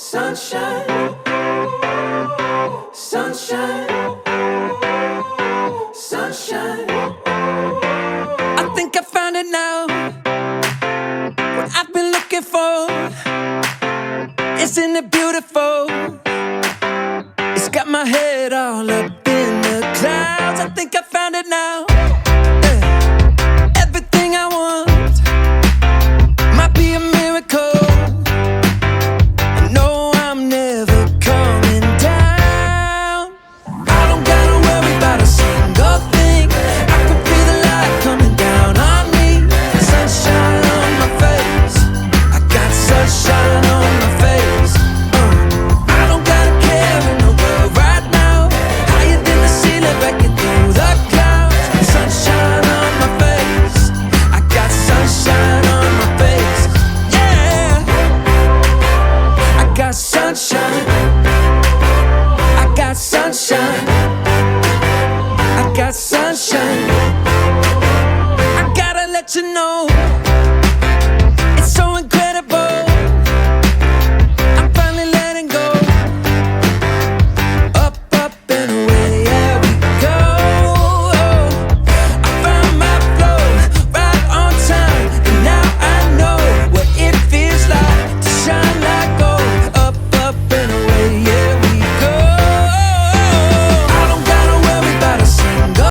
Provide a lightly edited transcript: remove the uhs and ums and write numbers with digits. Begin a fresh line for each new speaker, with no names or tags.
Sunshine, sunshine, sunshine. I think I found it now. What I've been looking for. Isn't it beautiful? It's got my head all up in the clouds. I think I found it now. Everything I want might be a miracle. I know I'm never coming down. I don't gotta worry about a single thing. I can feel the light coming down on me. Sunshine on my face. I got sunshine on my face. I don't gotta care in the world right now. Higher than the ceiling, breaking through the clouds. Sunshine on my face. I got sunshine on my face. Yeah, I got sunshine. I got sunshine. I got sunshine. I gotta let you know.